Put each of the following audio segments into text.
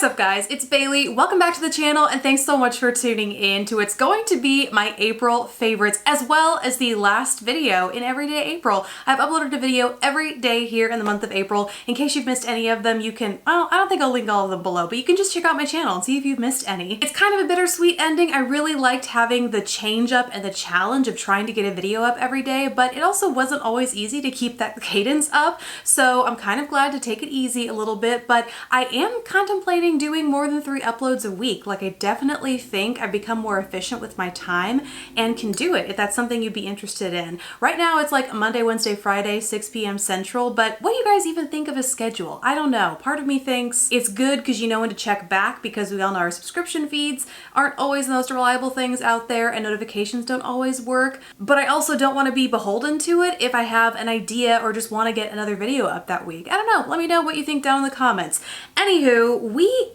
What's up guys, it's Bailey. Welcome back to the channel and thanks so much for tuning in to what's going to be my April favorites as well as the last video in Everyday April. I've uploaded a video every day here in the month of April. In case you've missed any of them, you can, well, I don't think I'll link all of them below, but you can just check out my channel and see if you've missed any. It's kind of a bittersweet ending. I really liked having the change up and the challenge of trying to get a video up every day, but it also wasn't always easy to keep that cadence up. So I'm kind of glad to take it easy a little bit, but I am contemplating doing more than 3 uploads a week. Like, I definitely think I've become more efficient with my time and can do it if that's something you'd be interested in. Right now it's like Monday, Wednesday, Friday, 6 p.m. Central, but what do you guys even think of a schedule? I don't know. Part of me thinks it's good because you know when to check back, because we all know our subscription feeds aren't always the most reliable things out there and notifications don't always work, but I also don't want to be beholden to it if I have an idea or just want to get another video up that week. I don't know. Let me know what you think down in the comments. Anywho,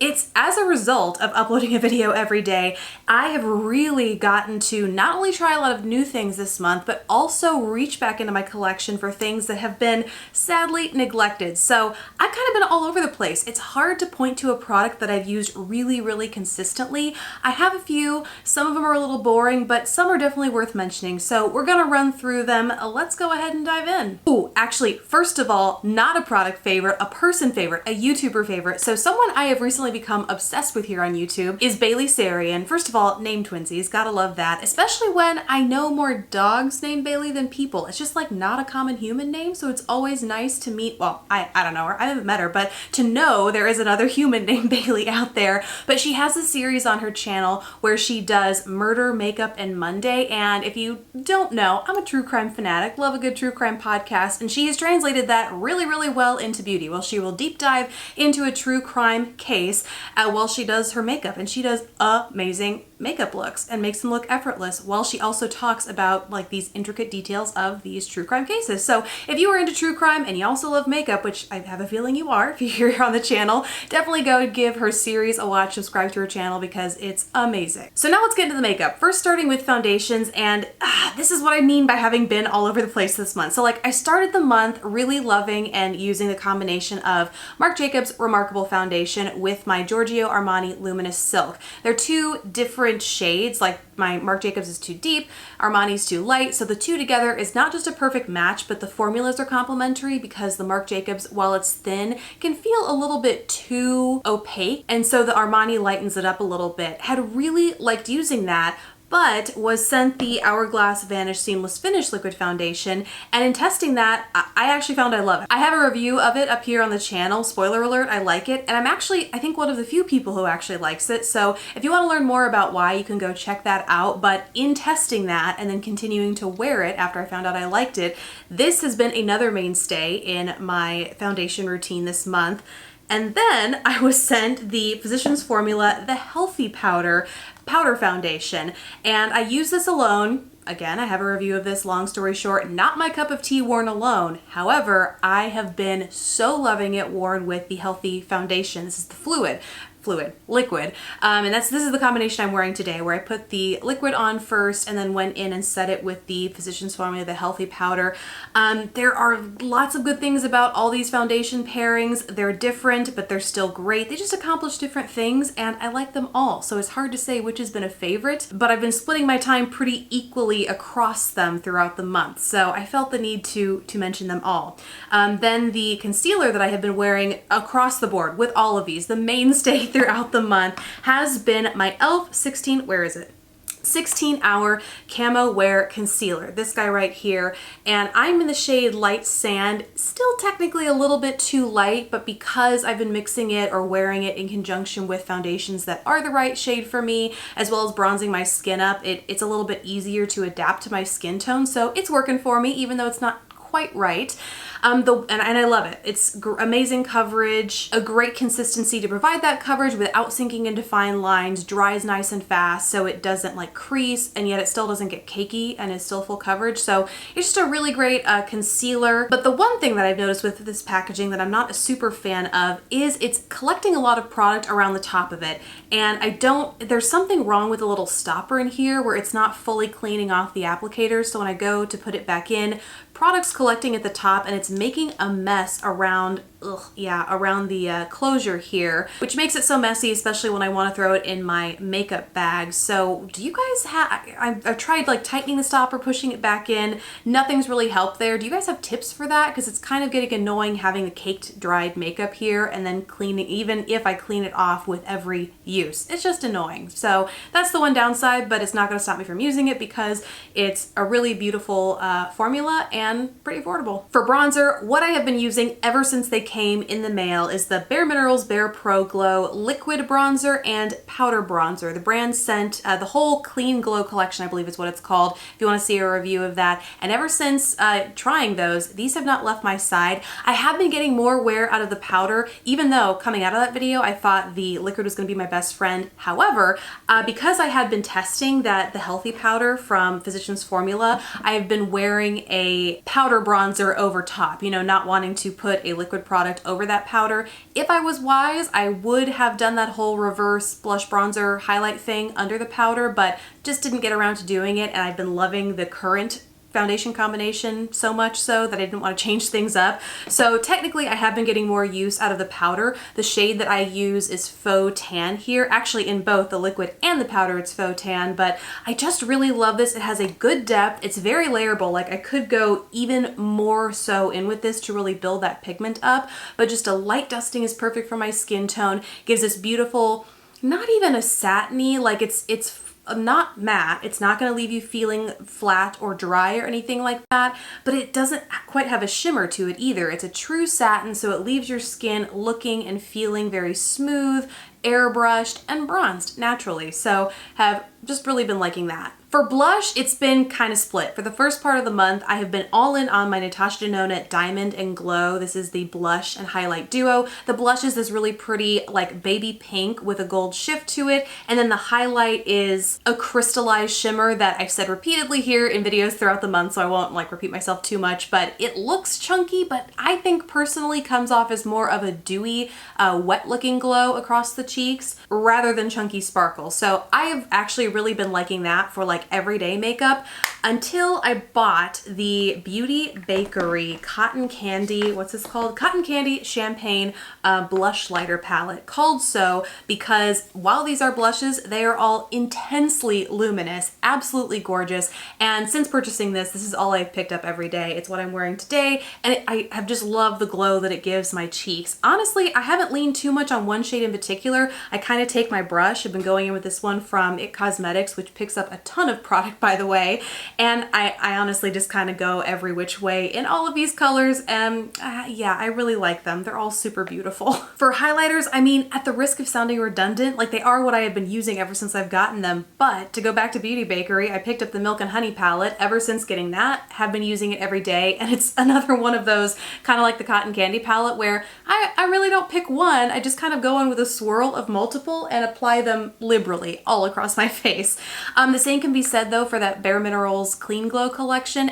it's as a result of uploading a video every day, I have really gotten to not only try a lot of new things this month, but also reach back into my collection for things that have been sadly neglected. So I've kind of been all over the place. It's hard to point to a product that I've used really consistently. I have a few, some of them are a little boring, but some are definitely worth mentioning. So we're gonna run through them. Let's go ahead and dive in. Ooh, actually, first of all, not a product favorite, a person favorite, a YouTuber favorite. So someone I have recently become obsessed with here on YouTube is Bailey. First of all, name twinsies, gotta love that, especially when I know more dogs named Bailey than people. It's just like not a common human name, so it's always nice to meet, well, I don't know her, I haven't met her, but to know there is another human named Bailey out there. But she has a series on her channel where she does murder, makeup, and Monday, and if you don't know, I'm a true crime fanatic, love a good true crime podcast, and she has translated that really well into beauty. Well, she will deep dive into a true crime case while she does her makeup, and she does amazing makeup looks and makes them look effortless while she also talks about like these intricate details of these true crime cases. So if you are into true crime and you also love makeup, which I have a feeling you are if you're here on the channel, definitely go give her series a watch, subscribe to her channel because it's amazing. So now let's get into the makeup. First, starting with foundations, and this is what I mean by having been all over the place this month. So like, I started the month really loving and using the combination of Marc Jacobs Remarkable Foundation with my Giorgio Armani Luminous Silk. They're two different shades, like my Marc Jacobs is too deep, Armani's too light, so the two together is not just a perfect match, but the formulas are complementary because the Marc Jacobs, while it's thin, can feel a little bit too opaque, and so the Armani lightens it up a little bit. Had really liked using that, but was sent the Hourglass Vanish Seamless Finish Liquid Foundation, and in testing that, I actually found I love it. I have a review of it up here on the channel, spoiler alert, I like it, and I'm actually, I think, one of the few people who actually likes it, so if you want to learn more about why, you can go check that out. But in testing that and then continuing to wear it after I found out I liked it, this has been another mainstay in my foundation routine this month. And then I was sent the Physicians Formula, the Healthy Powder Foundation, and I use this alone. Again, I have a review of this, long story short, not my cup of tea worn alone. However, I have been so loving it worn with the Healthy Foundation. This is the liquid. And this is the combination I'm wearing today, where I put the liquid on first and then went in and set it with the Physicians Formula, the Healthy Powder. There are lots of good things about all these foundation pairings. They're different, but they're still great. They just accomplish different things, and I like them all. So it's hard to say which has been a favorite, but I've been splitting my time pretty equally across them throughout the month. So I felt the need to mention them all. Then the concealer that I have been wearing across the board with all of these, the mainstay throughout the month, has been my e.l.f. 16-hour Camo Wear Concealer. This guy right here, and I'm in the shade Light Sand, still technically a little bit too light, but because I've been mixing it or wearing it in conjunction with foundations that are the right shade for me, as well as bronzing my skin up, it's a little bit easier to adapt to my skin tone, so it's working for me, even though it's not quite right. And I love it. It's amazing coverage, a great consistency to provide that coverage without sinking into fine lines, dries nice and fast so it doesn't like crease, and yet it still doesn't get cakey and is still full coverage. So it's just a really great concealer. But the one thing that I've noticed with this packaging that I'm not a super fan of is it's collecting a lot of product around the top of it. And there's something wrong with the little stopper in here where it's not fully cleaning off the applicator. So when I go to put it back in, product's collecting at the top and it's making a mess around yeah, around the closure here, which makes it so messy, especially when I want to throw it in my makeup bag. So do you guys have, I've tried like tightening the stopper, pushing it back in. Nothing's really helped there. Do you guys have tips for that? Because it's kind of getting annoying having the caked dried makeup here and then cleaning, even if I clean it off with every use. It's just annoying. So that's the one downside, but it's not going to stop me from using it because it's a really beautiful formula and pretty affordable. For bronzer, what I have been using ever since they came in the mail is the Bare Minerals Bare Pro Glow Liquid Bronzer and Powder Bronzer. The brand sent the whole Clean Glow collection, I believe is what it's called, if you want to see a review of that. And ever since trying those, these have not left my side. I have been getting more wear out of the powder, even though coming out of that video, I thought the liquid was going to be my best friend. However, because I had been testing the healthy powder from Physicians Formula, I have been wearing a powder bronzer over top, you know, not wanting to put a liquid product over that powder. If I was wise, I would have done that whole reverse blush bronzer highlight thing under the powder, but just didn't get around to doing it. And I've been loving the current foundation combination so much so that I didn't want to change things up. So technically I have been getting more use out of the powder. The shade that I use is Faux Tan here. Actually in both the liquid and the powder it's Faux Tan, but I just really love this. It has a good depth. It's very layerable. Like I could go even more so in with this to really build that pigment up, but just a light dusting is perfect for my skin tone. Gives this beautiful, not even a satiny, like it's not matte. It's not going to leave you feeling flat or dry or anything like that, but it doesn't quite have a shimmer to it either. It's a true satin, so it leaves your skin looking and feeling very smooth, airbrushed, and bronzed naturally. So have just really been liking that. For blush, it's been kind of split. For the first part of the month, I have been all in on my Natasha Denona Diamond and Glow. This is the blush and highlight duo. The blush is this really pretty like baby pink with a gold shift to it. And then the highlight is a crystallized shimmer that I've said repeatedly here in videos throughout the month, so I won't like repeat myself too much, but it looks chunky, but I think personally comes off as more of a dewy, wet looking glow across the cheeks rather than chunky sparkle. So I have actually really been liking that for like everyday makeup until I bought the Beauty Bakery Cotton Candy, what's this called? Cotton Candy Champagne Blush Lighter Palette, called so because while these are blushes, they are all intensely luminous, absolutely gorgeous. And since purchasing this is all I've picked up every day. It's what I'm wearing today, and I have just loved the glow that it gives my cheeks. Honestly, I haven't leaned too much on one shade in particular. I kind of take my brush. I've been going in with this one from It Cosmetics, which picks up a ton of product, by the way, and I honestly just kind of go every which way in all of these colors, and yeah, I really like them. They're all super beautiful. For highlighters, I mean, at the risk of sounding redundant, like they are what I have been using ever since I've gotten them, but to go back to Beauty Bakery, I picked up the Milk and Honey palette. Ever since getting that, have been using it every day, and it's another one of those, kind of like the Cotton Candy palette, where I really don't pick one. I just kind of go in with a swirl of multiple and apply them liberally all across my face. The same can be said though for that Bare Minerals Clean Glow collection.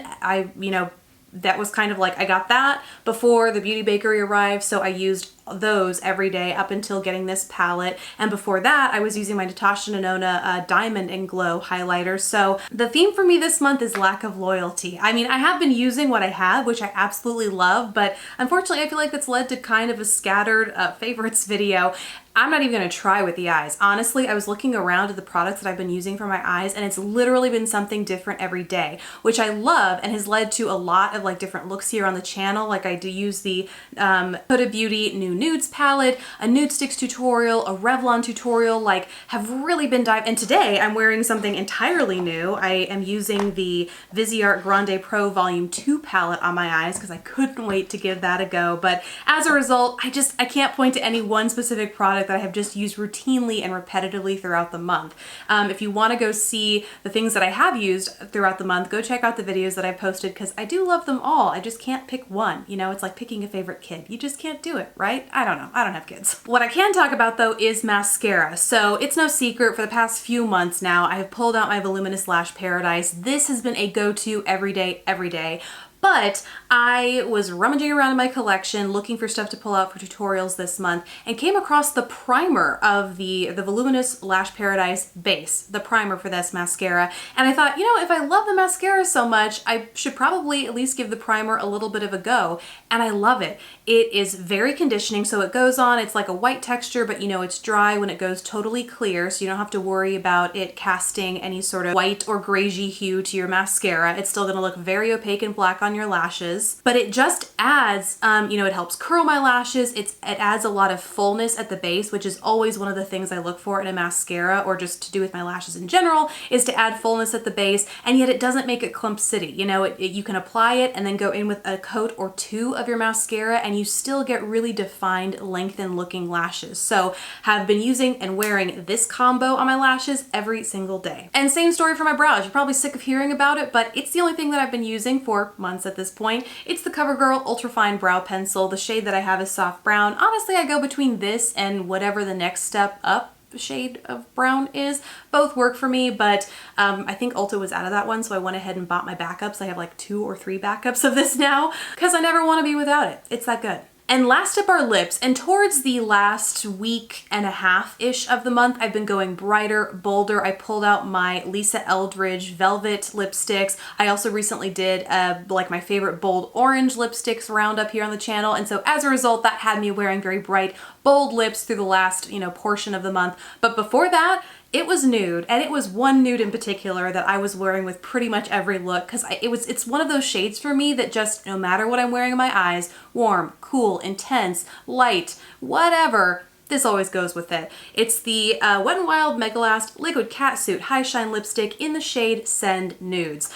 That was kind of like, I got that before the Beauty Bakery arrived, so I used those every day up until getting this palette. And before that, I was using my Natasha Denona Diamond and Glow highlighter. So the theme for me this month is lack of loyalty. I mean, I have been using what I have, which I absolutely love, but unfortunately I feel like that's led to kind of a scattered favorites video. I'm not even gonna try with the eyes. Honestly, I was looking around at the products that I've been using for my eyes, and it's literally been something different every day, which I love and has led to a lot of like different looks here on the channel. Like I do use the Huda Beauty New Nudes palette, a Nude Sticks tutorial, a Revlon tutorial, like have really been diving. And today I'm wearing something entirely new. I am using the Viseart Grande Pro Volume 2 palette on my eyes because I couldn't wait to give that a go. But as a result, I can't point to any one specific product that I have just used routinely and repetitively throughout the month. If you want to go see the things that I have used throughout the month, go check out the videos that I've posted because I do love them all. I just can't pick one. You know, it's like picking a favorite kid. You just can't do it, right? I don't know. I don't have kids. What I can talk about though is mascara. So it's no secret, for the past few months now, I have pulled out my Voluminous Lash Paradise. This has been a go-to every day, But I was rummaging around in my collection looking for stuff to pull out for tutorials this month and came across the primer of the Voluminous Lash Paradise base, the primer for this mascara. And I thought, you know, if I love the mascara so much, I should probably at least give the primer a little bit of a go. And I love it. It is very conditioning, so it goes on, it's like a white texture, but you know it's dry when it goes totally clear, so you don't have to worry about it casting any sort of white or greigey hue to your mascara. It's still gonna look very opaque and black on your lashes, but it just adds, you know, it helps curl my lashes, it adds a lot of fullness at the base, which is always one of the things I look for in a mascara, or just to do with my lashes in general, is to add fullness at the base, and yet it doesn't make it clump city. You know, you can apply it and then go in with a coat or two of your mascara, and you still get really defined, lengthened looking lashes. So have been using and wearing this combo on my lashes every single day. And same story for my brows. You're probably sick of hearing about it, but it's the only thing that I've been using for months at this point. It's the CoverGirl Ultrafine Brow Pencil. The shade that I have is soft brown. Honestly, I go between this and whatever the next step up shade of brown is. Both work for me, but I think Ulta was out of that one, so I went ahead and bought my backups. I have like 2 or 3 backups of this now because I never want to be without it. It's that good. And last up are lips, and towards the last week and a half-ish of the month, I've been going brighter, bolder. I pulled out my Lisa Eldridge Velvet lipsticks. I also recently did like my favorite bold orange lipsticks roundup here on the channel, and so as a result, that had me wearing very bright, bold lips through the last, you know, portion of the month. But before that, it was nude, and it was one nude in particular that I was wearing with pretty much every look, because it's one of those shades for me that just, no matter what I'm wearing in my eyes, warm, cool, intense, light, whatever, this always goes with it. It's the Wet n Wild Megalast Liquid Catsuit High Shine Lipstick in the shade Send Nudes.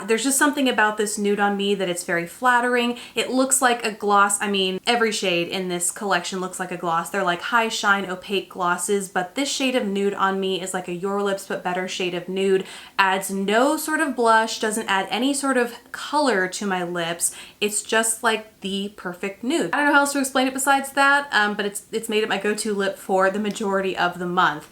There's just something about this nude on me that it's very flattering. It looks like a gloss. I mean, every shade in this collection looks like a gloss. They're like high shine opaque glosses, but this shade of nude on me is like a Your Lips But Better shade of nude. Adds no sort of blush, doesn't add any sort of color to my lips. It's just like the perfect nude. I don't know how else to explain it besides that, but it's made it my go-to lip for the majority of the month.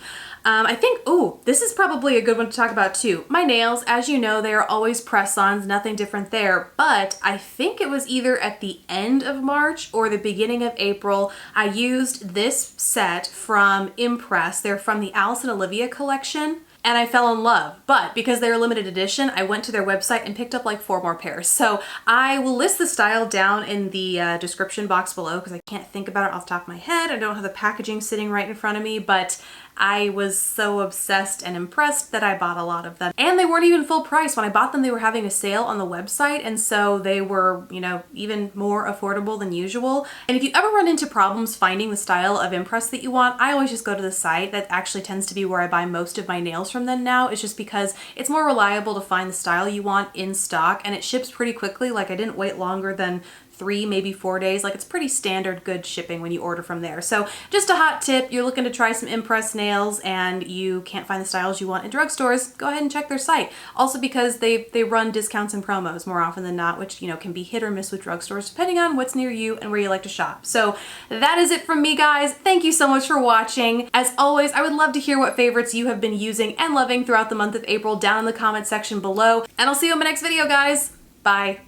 I think, ooh, this is probably a good one to talk about too. My nails, as you know, they are always press-ons, nothing different there, but I think it was either at the end of March or the beginning of April, I used this set from Impress. They're from the Alice and Olivia collection, and I fell in love. But because they're limited edition, I went to their website and picked up like 4 more pairs. So I will list the style down in the description box below because I can't think about it off the top of my head. I don't have the packaging sitting right in front of me, but I was so obsessed and impressed that I bought a lot of them. And they weren't even full price. When I bought them, they were having a sale on the website, and so they were, you know, even more affordable than usual. And if you ever run into problems finding the style of Impress that you want, I always just go to the site. That actually tends to be where I buy most of my nails from them now. It's just because it's more reliable to find the style you want in stock, and it ships pretty quickly. Like, I didn't wait longer than 3, maybe 4 days. Like, it's pretty standard good shipping when you order from there. So just a hot tip, you're looking to try some Impress nails and you can't find the styles you want in drugstores, go ahead and check their site. Also because they run discounts and promos more often than not, which, you know, can be hit or miss with drugstores depending on what's near you and where you like to shop. So that is it from me, guys. Thank you so much for watching. As always, I would love to hear what favorites you have been using and loving throughout the month of April down in the comment section below. And I'll see you in my next video, guys. Bye.